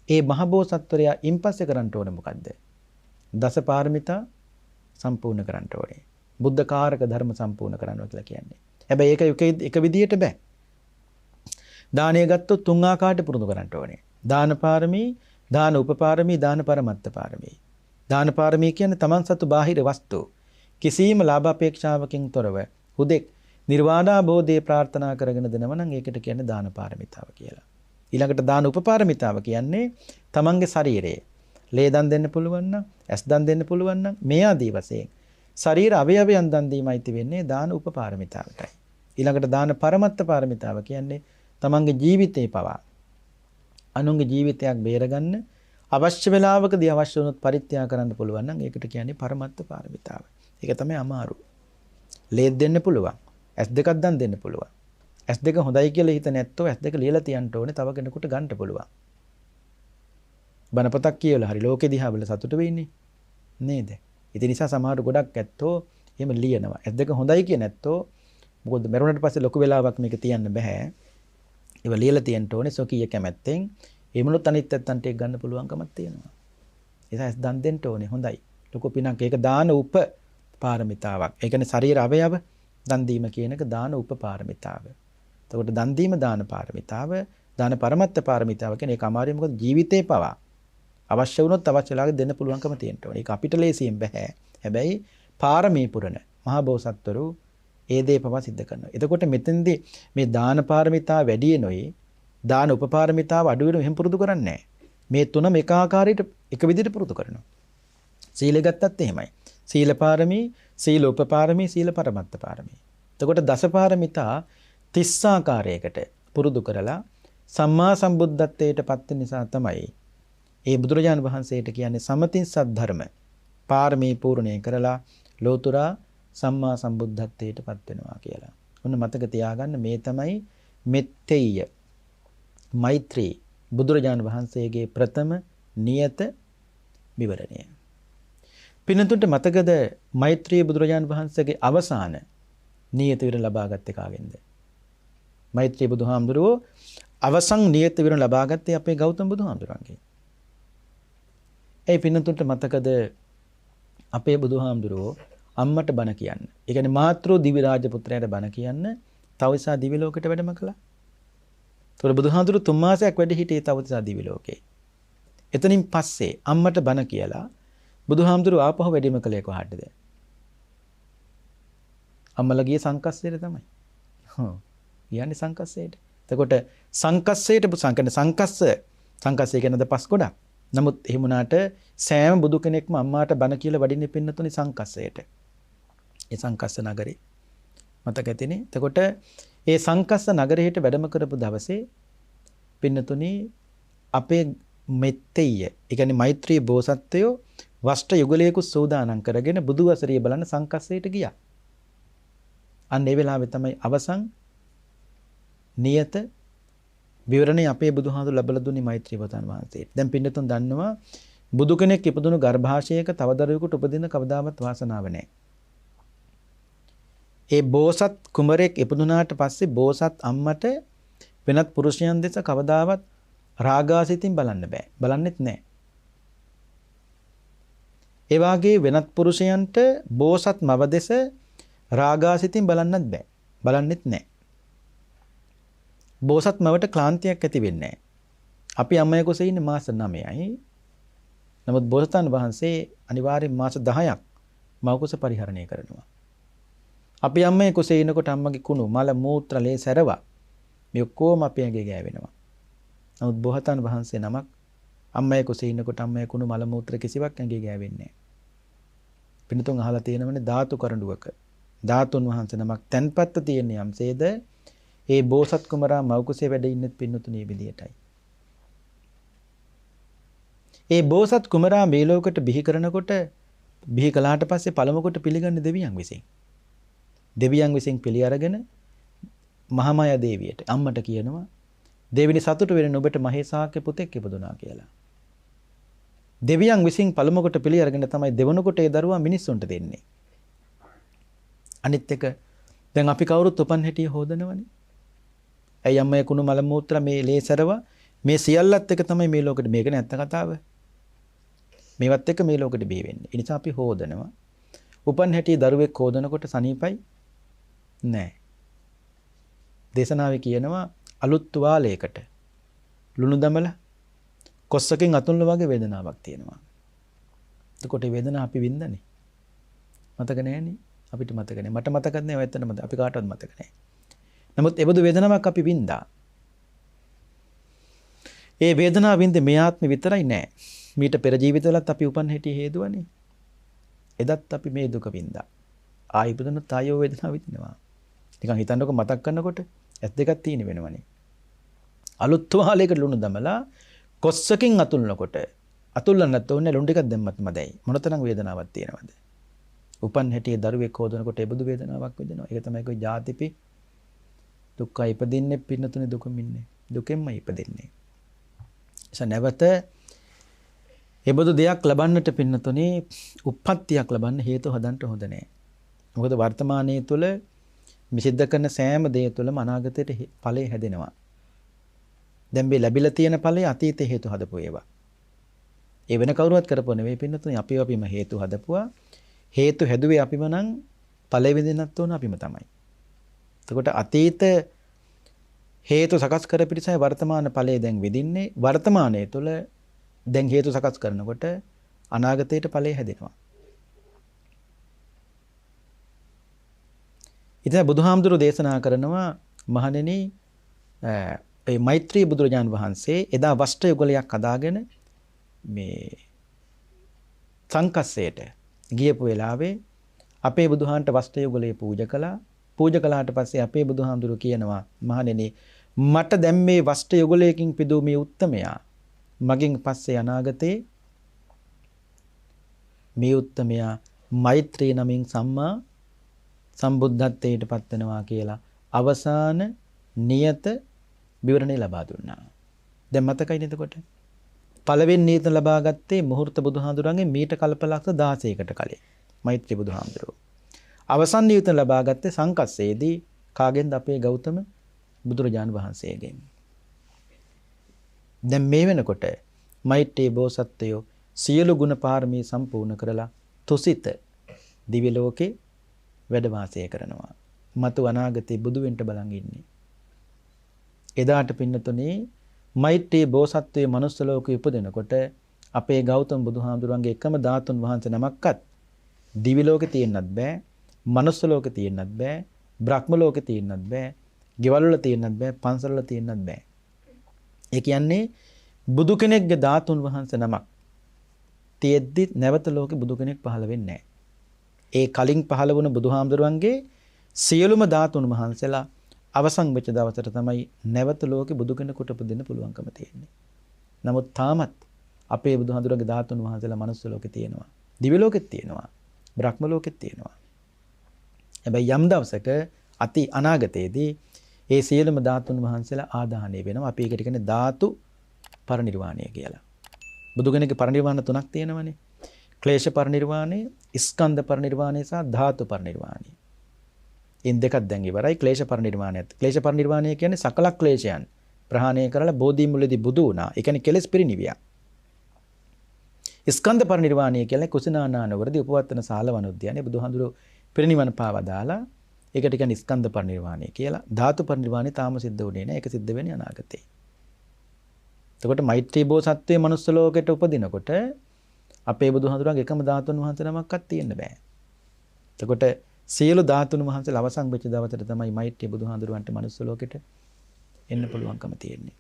ඒ මහබෝසත්වරයා ඉන්පස්සේ කරන්න ඕනේ මොකද්ද? දස පාරමිතා සම්පූර්ණ කරන්න ඕනේ. බුද්ධ කාරක ධර්ම සම්පූර්ණ කරනවා කියලා කියන්නේ. හැබැයි ඒක එක විදියට බෑ. දානය ගත්තොත් 3 ආකාරයට පුරුදු කරන්න ඕනේ. දාන පාරමී, දාන උපපාරමී, දාන පරමත්ත පාරමී. දාන පාරමී කියන්නේ තමන් සතු බාහිර වස්තු කිසියම් ලාභ අපේක්ෂාවකින් තොරව හුදෙක් නිර්වාණාභෝධය ප්‍රාර්ථනා කරගෙන දෙනව නම් ඒකට කියන්නේ දාන පාරමිතාව කියලා. ඊළඟට දාන උපපාරමිතාව කියන්නේ තමන්ගේ ශරීරයේ ලේ දන් දෙන්න පුළුවන් නම්, ඇස් දන් දෙන්න පුළුවන් නම් මේ ආදී වශයෙන් ශරීර අවයවයන් දන් දීමයි වෙන්නේ දාන උපපාරමිතාවටයි. ඊළඟට දාන පරමත්ත පාරමිතාව කියන්නේ තමන්ගේ ජීවිතේ පවා අනුන්ගේ ජීවිතයක් බේරගන්න අවශ්‍ය වෙලාවකදී අවශ්‍ය වුණොත් පරිත්‍යාග කරන්න පුළුවන් නම් ඒකට කියන්නේ පරමත්ත පාරමිතාව. ඒක තමයි අමාරු. ලේ දෙන්න පුළුවන්. ඇස් දෙකක් දන් දෙන්න පුළුවන්. ඇස් දෙක හොඳයි කියලා හිත නැත්තෝ ඇස් දෙක ලියලා තියන්න ඕනේ තව කෙනෙකුට ගන්න පුළුවන්. බණපතක් කියලා හරි ලෝකෙ දිහා බලලා සතුට වෙන්නේ නේද? ඉතින් නිසා සමහර ගොඩක් ඇත්තෝ එහෙම ලියනවා. ඇස් දෙක හොඳයි කිය නැත්තෝ මොකද මරුණට පස්සේ ලොකු වෙලාවක් මේක තියන්න බෑ. ඒව ලියලා තියන්න ඕනේ සොකීය කැමැත්තෙන්. ඒ මොනොත් අනිත් පැත්තන්ට ඒක ගන්න පුළුවන්කමක් තියෙනවා. ඒ නිසා දන් දෙන්න ඕනේ හොඳයි. ලොකු පිනක් ඒක දාන උප පාරමිතාවක්. ඒ කියන්නේ ශරීර අවයව දන් දීම කියන එක දාන උප පාරමිතාව. එතකොට දන් දීම දාන පාරමිතාව, දාන පරමත්ත පාරමිතාව කියන්නේ ඒක අමාරුයි මොකද ජීවිතේ පවා අවශ්‍ය වුණොත් අවශ්‍ය වෙලාවක දෙන්න පුළුවන්කම තියෙන්න ඕනේ. ඒක අපිට ලේසියෙන් බෑ. හැබැයි පාරමී පුරන මහා බෝසත්වරු ඒ දේ පවා සිද්ධ කරනවා. එතකොට මෙතෙන්දී මේ දාන පාරමිතා වැඩි වෙනොයි දාන උපපාරමිතාව අඩු වෙනොයි එහෙම පුරුදු කරන්නේ නැහැ. මේ තුනම එක ආකාරයට එක විදිහට පුරුදු කරනවා. සීල ගත්තත් එහෙමයි. සීල පාරමී, සීල උපපාරමී, සීල පරමත්ත පාරමී. එතකොට දස පාරමිතා 30 ආකාරයකට පුරුදු කරලා සම්මා සම්බුද්ධත්වයට පත් වෙන නිසා තමයි ඒ බුදුරජාණන් වහන්සේට කියන්නේ සමතින් සද්ධර්ම පාරමී පූර්ණේ කරලා ලෝතුරා සම්මා සම්බුද්ධත්වයට පත් වෙනවා කියලා. ඔන්න මතක තියාගන්න මේ තමයි මෙත්තෙය්‍ය මෛත්‍රී බුදුරජාණන් වහන්සේගේ ප්‍රථම නියත විවරණය. පින්නතුන්ට මතකද මෛත්‍රී බුදුරජාණන් වහන්සේගේ අවසාන නියත විවරණ ලබාගත්තේ කාගෙන්ද? මෛත්‍රී බුදුහාමුදුරුවෝ අවසන් නියත විවරණ ලබාගත්තේ අපේ ගෞතම බුදුහාමුදුරන්ගෙන්. ඒ පින්නතුන්ට මතකද අපේ බුදුහාමුදුරුවෝ අම්මට බණ කියන්න. ඒ කියන්නේ මාතෘ දිවි රාජ පුත්‍රයාට බණ කියන්න තවසා දිවි ලෝකෙට වැඩම කළා. ඒතකොට බුදුහාමුදුරුවෝ 3 මාසයක් වැඩ හිටියේ තවසා දිවි ලෝකේ. එතනින් පස්සේ අම්මට බණ කියලා බුදුහාමුදුරුවෝ ආපහු වැඩම කළේ කොහටද? අම්මලා ගියේ සංකස්සේට තමයි. හො. කියන්නේ සංකස්සේට. එතකොට සංකස්සේට සංකස්සේ කියනද පස් ගොඩක්. නමුත් එහෙම වුණාට සෑම බුදු කෙනෙක්ම අම්මාට බණ කියලා වඩින්නේ පින්නතුනි සංකස්සයට. ඒ සංකස්ස නගරේ මතක ඇතිනේ. එතකොට ඒ සංකස්ස නගරයට වැඩම කරපු දවසේ පින්නතුනි අපේ මෙත්තෙය්‍ය, ඒ කියන්නේ මෛත්‍රී බෝසත්වයෝ වෂ්ට යුගලයක සූදානම් කරගෙන බුදු වසරිය බලන්න සංකස්සයට ගියා. අන්න ඒ වෙලාවේ තමයි අවසන් නියත විවරණේ අපේ බුදුහාමුදුරු ලැබලා දුන්නේ මෛත්‍රී බෝසතාණන් වහන්සේට. දැන් පින්නතුන් දන්නවා බුදු කෙනෙක් ඉපදුණු ගර්භාෂයක තව දරුවෙකුට උපදින කවදාවත් වාසනාව නැහැ. ඒ බෝසත් කුමරෙක් ඉපදුනාට පස්සේ බෝසත් අම්මට වෙනත් පුරුෂයන් දෙස කවදාවත් රාගාසිතින් බලන්න බෑ. බලන්නෙත් නැහැ. ඒ වාගේ වෙනත් පුරුෂයන්ට බෝසත් මව දෙස රාගාසිතින් බලන්නත් බෑ. බලන්නෙත් නැහැ. බෝසත් මවට ක්ලාන්තියක් ඇති වෙන්නේ නැහැ. අපි අම්මයි කුසේ ඉන්නේ මාස 9යි. නමුත් බෝසතාණන් වහන්සේ අනිවාර්යෙන් මාස 10ක් මව කුස පරිහරණය කරනවා. අපි අම්මයි කුසේ ඉනකොට අම්මගේ කුණු මල මූත්‍ර ලේ සැරවා මේ ඔක්කොම අපේ ඇඟේ ගෑවෙනවා. නමුත් බෝසතාණන් වහන්සේ නමක් අම්මයි කුසේ ඉනකොට අම්මයි කුණු මල මූත්‍ර කිසිවක් ඇඟේ ගෑවෙන්නේ නැහැ. පින්තුන් අහලා තියෙනවනේ ධාතු කරඬුවක ධාතුන් වහන්සේ නමක් තැන්පත්ත තියෙන යම්සේද ඒ බෝසත් කුමරා මව කුසේ වැඩ ඉන්නෙත් පින්නතුණී විදියටයි. ඒ බෝසත් කුමරා මේ ලෝකෙට බිහි කරනකොට බිහි කළාට පස්සේ පළමු කොට පිළිගන්නේ දෙවියන් විසින්. දෙවියන් විසින් පිළි අරගෙන මහාමායා දේවියට අම්මට කියනවා දෙවිනි සතුට වෙන ඔබට මහේසාක්‍ය පුතෙක් ඉපදුනා කියලා. දෙවියන් විසින් පළමු කොට පිළි අරගෙන තමයි දෙවන කොට ඒ දරුවා මිනිස්සුන්ට දෙන්නේ. අනිත් එක දැන් අපි කවුරුත් උපන් හැටිය හොදනවනේ. ඇයි අම්මේ කුණු මල මූත්‍ර මේ ලේසරව මේ සියල්ලත් එක තමයි මේ ලෝකෙට මේක නැත්ත කතාව. මේවත් එක මේ ලෝකෙට බිහි වෙන්නේ. ඒ නිසා අපි හොදනවා. උපන් හැටිය දරුවෙක් හොදනකොට සනීපයි නෑ. දේශනාවේ කියනවා අලුත් තුවාලයකට ලුණු දමලා කොස්සකින් අතුල්න වගේ වේදනාවක් තියෙනවා. එතකොට මේ වේදනාව අපි වින්දනේ. මතක නැහැනේ. අපිට මතක නැහැ. මට මතකත් නැහැ. ඔයත්තට මතක. අපි කාටවත් මතක නැහැ. නමුත් ඒ බඳු වේදනාවක් අපි වින්දා. ඒ වේදනාව වින්දේ මේ ආත්මෙ විතරයි නෑ. මීට පෙර ජීවිතවලත් අපි උපන් හැටි හේතුවනේ. එදත් අපි මේ දුක වින්දා. ආයි ඉපදුනොත් ආයෝ වේදනාව විඳිනවා. නිකන් හිතන්නකො මතක් කරනකොට ඇස් දෙකක් තියෙන වෙනවනේ. අලුත් තුවාලයකට ලුණු දමලා කොස්සකින් අතුල්නකොට අතුල්ලන්න නැත්නම් ඕනේ ලුණු ටිකක් දැම්මත් මදයි. මොනතරම් වේදනාවක් තියෙනවද? උපන් හැටි දරුවෙක් හොදනකොට ඒ බුදු වේදනාවක් විඳිනවා. ඒක තමයි કોઈ ජාතිපි දුක්ඛ ඉපදින්නේ පින්නතුනේ දුකමින්නේ. දුකෙන්ම ඉපදින්නේ. නැවත එබඳු දෙයක් ලබන්නට පින්නතුනේ උප්පත්තියක් ලබන්න හේතු හදන්න හොඳ නැහැ. මොකද වර්තමානයේ තුල මිසිද්ද කරන සෑම දෙය තුළම අනාගතයට ඵලය හැදෙනවා. දැන් මේ ලැබිලා තියෙන ඵලය අතීතේ හේතු හදපු ඒවා. ඒ වෙන කවුරුවත් කරපො නෙවෙයි පින්නතුනේ අපිම හේතු හදපුවා. හේතු හැදුවේ අපිම නම් ඵලෙ විඳින්නත් ඕන අපිම තමයි. එතකොට අතීත හේතු සකස් කර පිටසයි වර්තමාන ඵලයේ දැන් විඳින්නේ. වර්තමානයේ තුල දැන් හේතු සකස් කරනකොට අනාගතයට ඵලය හැදෙනවා. ඉතින් බුදුහාමුදුරුවෝ දේශනා කරනවා මහණෙනි ඒ මෛත්‍රී බුදුරජාන් වහන්සේ එදා වස්ත්‍ර යුගලයක් හදාගෙන මේ සංකස්සයට ගියපු වෙලාවේ අපේ බුදුහාන්ට වස්ත්‍ර යුගලේ පූජා කළා. පූජා කළාට පස්සේ අපේ බුදුහාමුදුරුවෝ කියනවා මහණෙනි මට දැන් මේ වස්ත්‍ර යුගලයකින් පිදූ මේ උත්තමයා මගෙන් පස්සේ අනාගතේ මේ උත්තමයා මෛත්‍රී නමින් සම්මා සම්බුද්ධත්වයට පත් වෙනවා කියලා අවසාන නියත විවරණය ලබා දුන්නා. දැන් මතකයි නේද කොට? පළවෙනි නියත ලබා ගත්තේ මුහුර්ත බුදුහාඳුරන්ගේ මීට කල්පලක්ෂ 16කට කලින් මෛත්‍රී බුදුහාඳුරෝ. අවසන් නියත ලබා ගත්තේ සංකස්සේදී කාගෙන්ද? අපේ ගෞතම බුදුරජාන් වහන්සේගෙන්. දැන් මේ වෙනකොට මෛත්‍රී බෝසත්වයෝ සියලු ගුණ පාරමී සම්පූර්ණ කරලා තුසිත දිව්‍ය ලෝකේ වැඩ වාසය කරනවා. මතු අනාගතේ බුදු වෙන්න බලන් ඉන්නේ. එදාට පින්නතුනේ මෛත්‍රී බෝසත්වයේ මනුස්ස ලෝකෙ උපදිනකොට අපේ ගෞතම බුදුහාමුදුරන්ගේ එකම ධාතුන් වහන්සේ නමක්වත් දිව්‍ය ලෝකෙ තියෙන්නත් බෑ, මනුස්ස ලෝකෙ තියෙන්නත් බෑ, බ්‍රහ්ම ලෝකෙ තියෙන්නත් බෑ, ගෙවල් වල තියෙන්නත් බෑ, පන්සල් වල තියෙන්නත් බෑ. ඒ කියන්නේ බුදු කෙනෙක්ගේ ධාතුන් වහන්සේ නමක් තියෙද්දි නැවත ලෝකෙ බුදු කෙනෙක් පහළ වෙන්නේ නැහැ. ඒ කලින් පහළ වුණ බුදුහාමුදුරන්ගේ සියලුම ධාතුන් වහන්සේලා අවසන් වෙච්ච දවසට තමයි නැවත ලෝකෙ බුදු කෙනෙකුට උපදින්න පුළුවන්කම තියෙන්නේ. නමුත් තාමත් අපේ බුදුහාමුදුරන්ගේ ධාතුන් වහන්සේලා මනුස්ස ලෝකෙ තියෙනවා. දිව්‍ය ලෝකෙත් තියෙනවා. බ්‍රහ්ම ලෝකෙත් තියෙනවා. හැබැයි යම් දවසක අති අනාගතයේදී ඒ සියලුම ධාතුන් වහන්සේලා ආදාහණය වෙනවා. අපි ඒකට කියන්නේ ධාතු පරිනිර්වාණය කියලා. බුදු කෙනෙක්ගේ පරිනිර්වාණ තුනක් තියෙනවානේ. ක්ලේශ පරිනිර්වාණය, ස්කන්ධ පරිනිර්වාණය සහ ධාතු පරිනිර්වාණය. ඉන් දෙකක් දැන් ඉවරයි. ක්ලේශ පරිනිර්වාණයත්. ක්ලේශ පරිනිර්වාණය කියන්නේ සකල ක්ලේශයන් ප්‍රහාණය කරලා බෝධි මුලදී බුදු වුණා. ඒ කියන්නේ කෙලෙස් පිරිනිවියා. ස්කන්ධ පරිනිර්වාණය කියන්නේ කුසිනානානවරදී උපවත්තන සාලවනුද්‍යානේ බුදුහාඳුරෝ පිරිනිවන පාවා දාලා ඒකට කියන්නේ ස්කන්ධ පරිනිර්වාණය කියලා. ධාතු පරිනිර්වාණය තාම සිද්ධ වුණේ නැහැ. ඒක සිද්ධ වෙන්නේ අනාගතේ. එතකොට මෛත්‍රී බෝසත්වයේ මනුස්ස ලෝකෙට උපදිනකොට අපේ බුදුහාඳුරන්ගේ එකම ධාතුන් වහන්සේ නමක්වත් තියෙන්න බෑ. එතකොට සියලු ධාතුන් වහන්සේලා අවසන් වෙච්ච දවසට තමයි මෛත්‍රී බුදුහාඳුරන්ට මනුස්ස ලෝකෙට එන්න පුළුවන්කම තියෙන්නේ.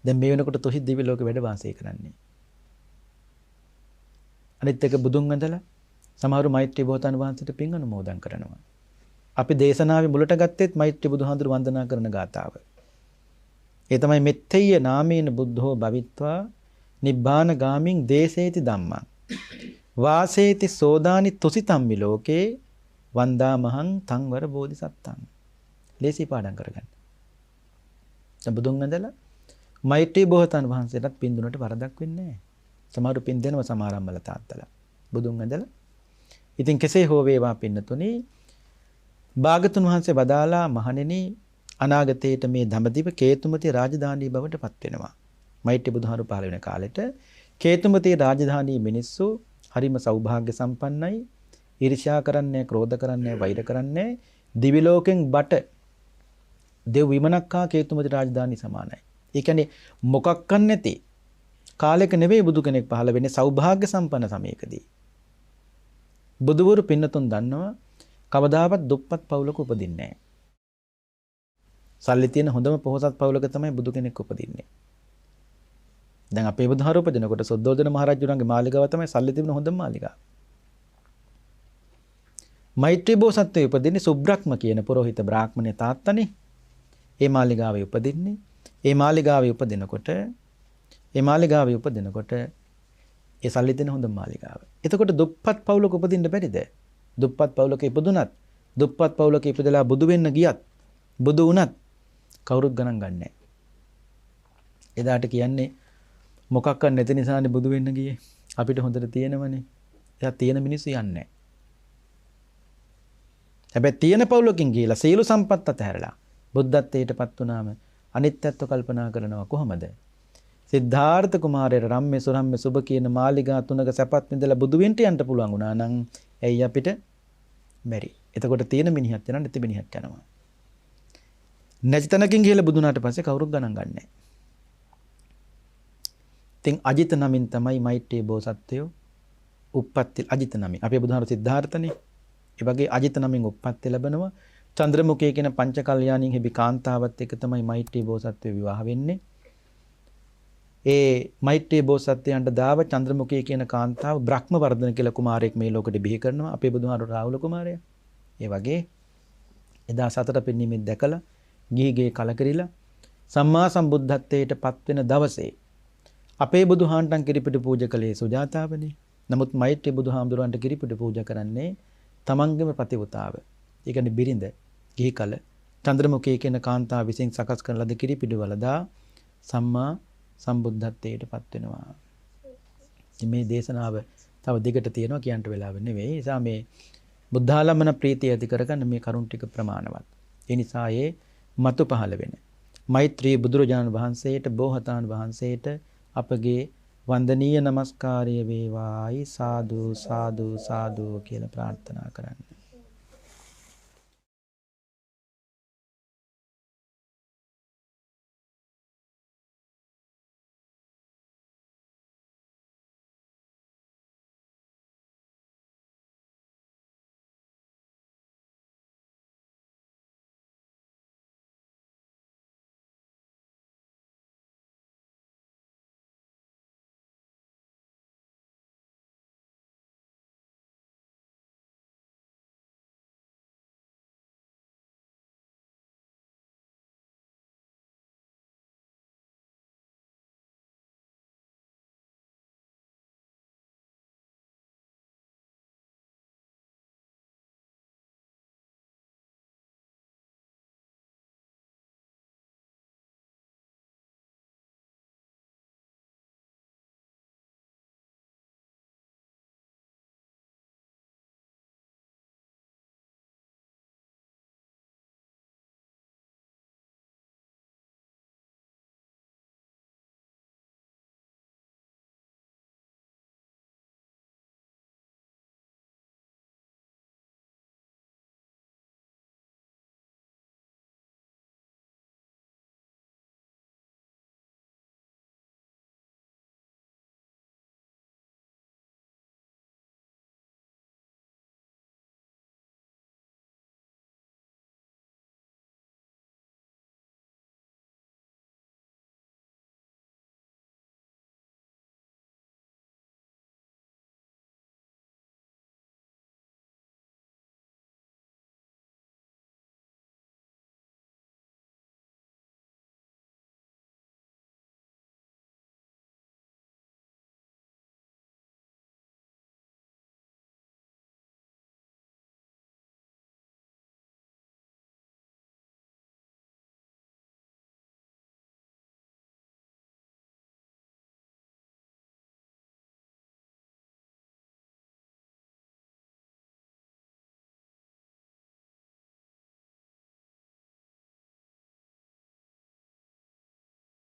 දැන් මේ වෙනකොට තුහිත් දිව්‍ය ලෝකෙ වැඩ වාසය කරන්නේ. අනිත් එක බුදුන් වහන්සේලා සමහරු මෛත්‍රී බෝසතාණන් වහන්සේට පින් අනුමෝදන් කරනවා. අපි දේශනාවේ මුලට ගත්තෙත් මෛත්‍රී බුදුහාඳුර වන්දනා කරන ගාතාව. ඒ තමයි මෙත්තේය නාමේන බුද්ධෝ භවිත්වා නිබ්බාන ගාමින් දේසේති ධම්මං වාසේති සෝදානි තුසිතම්මි ලෝකේ වන්දාමහං තංවර බෝධිසත්තං. ලේසි පාඩම් කරගන්න. දැන් බුදුන් වහන්සේලා මෛත්‍රී බෝසතාණන් වහන්සේටත් පින් දුන්නට වරදක් වෙන්නේ නැහැ. සමහරු පින් දෙනවා සමහර අම්මලා තාත්තලා. බුදුන් වහන්සේලා ඉතින් කෙසේ හෝ වේවා පින්නතුනි භාගතුන් වහන්සේ වදාලා මහණෙනි අනාගතයේට මේ දඹදිව කේතුමති රාජධානී බවට පත් වෙනවා. මෛත්‍රී බුදුහාරු පහළ වෙන කාලෙට කේතුමති රාජධානී මිනිස්සු හරිම සෞභාග්‍ය සම්පන්නයි. ඊර්ෂ්‍යා කරන්නේ, ක්‍රෝධ කරන්නේ, වෛර කරන්නේ, දිවි ලෝකෙන් බට දෙව් විමනක්කා කේතුමති රාජධානි සමානයි. ඒ කියන්නේ මොකක්වත් නැති කාලෙක නෙවෙයි බුදු කෙනෙක් පහළ වෙන්නේ සෞභාග්‍ය සම්පන්න සමයකදී. බුදුවරු පින්නතුන් දන්නවා කවදාවත් දුප්පත් පවුලක උපදින්නේ නැහැ. සල්ලි තියෙන හොඳම පොහොසත් පවුලක තමයි බුදු කෙනෙක් උපදින්නේ. දැන් අපේ බුදුහාර උපදිනකොට සොද්දෝදන මහරජුණන්ගේ මාලිගාව තමයි සල්ලි තිබුණ හොඳම මාලිගාව. මෛත්‍රී බෝසත්වයේ උපදින්නේ සුබ්‍රක්‍ම කියන පුරোহিত බ්‍රාහ්මණේ තාත්තනේ. ඒ මාලිගාවේ උපදින්නේ. ඒ මාලිගාවේ උපදිනකොට ඒ සල්ලි දෙන හොඳම මාලිගාව. එතකොට දුප්පත් පවුලක උපදින්න බැරිද? දුප්පත් පවුලක ඉපදුනත්, දුප්පත් පවුලක ඉපදලා බුදු වෙන්න ගියත්, බුදු වුණත් කවුරුත් ගණන් ගන්නෑ. එදාට කියන්නේ මොකක්වත් නැති නිසානේ බුදු වෙන්න ගියේ. අපිට හොඳට තියෙනවනේ. එයා තියෙන මිනිස්සු යන්නේ. හැබැයි තියෙන පවුලකින් ගිහලා සීල සම්පත් අතහැරලා බුද්ධත්වයටපත් වුණාම අනිත්‍යත්ව කල්පනා කරනවා කොහොමද? සිද්ධාර්ථ කුමාරයාට රම්ම්‍ය සුරම්ම්‍ය සුබ කියන මාලිගා තුනක සැපත් විඳලා බුදු වෙන්න යන්න පුළුවන් වුණා නම් ඇයි අපිට බැරි? එතකොට තියෙන මිනිහත් යනවා නැති මිනිහත් යනවා. නැති තැනකින් ගිහලා බුදුනාට පස්සේ කවුරුත් ගණන් ගන්නෑ. ඉතින් අජිත නමින් තමයි මෛත්‍රී බෝසත්වයෝ උප්පත්ති අජිත නමින්. අපේ බුදුහාර සිද්ධාර්ථනේ. ඒ වගේ අජිත නමින් උප්පත්ති ලැබෙනවා. චන්ද්‍රමුඛය කියන පංච කල්යාණින් හිබි කාන්තාවත් එක්ක තමයි මෛත්‍රී බෝසත්වයෝ විවාහ වෙන්නේ. ඒ මෛත්‍රී බෝසත්වයන්ට දාව චන්ද්‍රමුඛය කියන කාන්තාව බ්‍රහ්ම වර්ධන කියලා කුමාරයෙක් මේ ලෝකෙට බිහි කරනවා. අපේ බුදුහාර රාහුල කුමාරයා. ඒ වගේ එදා සතර පින්නිමෙත් දැකලා ගිහිගේ කලකිරිලා සම්මා සම්බුද්ධත්වයට පත් වෙන දවසේ අපේ බුදුහාන්ටන් කිරිපිටි පූජා කළේ සුජාතාවනේ. නමුත් මෛත්‍රී බුදුහාමුදුරන්ට කිරිපිටි පූජා කරන්නේ තමන්ගේම ප්‍රතිවතාව. ඒ කියන්නේ බිරිඳ ගිහි කල චන්ද්‍රමුඛය කියන කාන්තාව විසින් සකස් කරන ලද කිරිපිටි වලදා සම්මා සම්බුද්ධත්වයට පත් වෙනවා. මේ දේශනාව තව දිගට තියෙනවා කියන්න වෙලාව නෙවෙයි. ඒ නිසා මේ බුද්ධාලම්බන ප්‍රීතිය ඇති කරගන්න මේ කරුණ ටික ප්‍රමාණවත්. ඒ නිසා ඒ මතු පහළ වෙන මෛත්‍රී බුදුරජාණන් වහන්සේට බෝසතාණන් වහන්සේට අපගේ වන්දනීය නමස්කාරය වේවායි සාදු සාදු සාදු කියලා ප්‍රාර්ථනා කරන්න.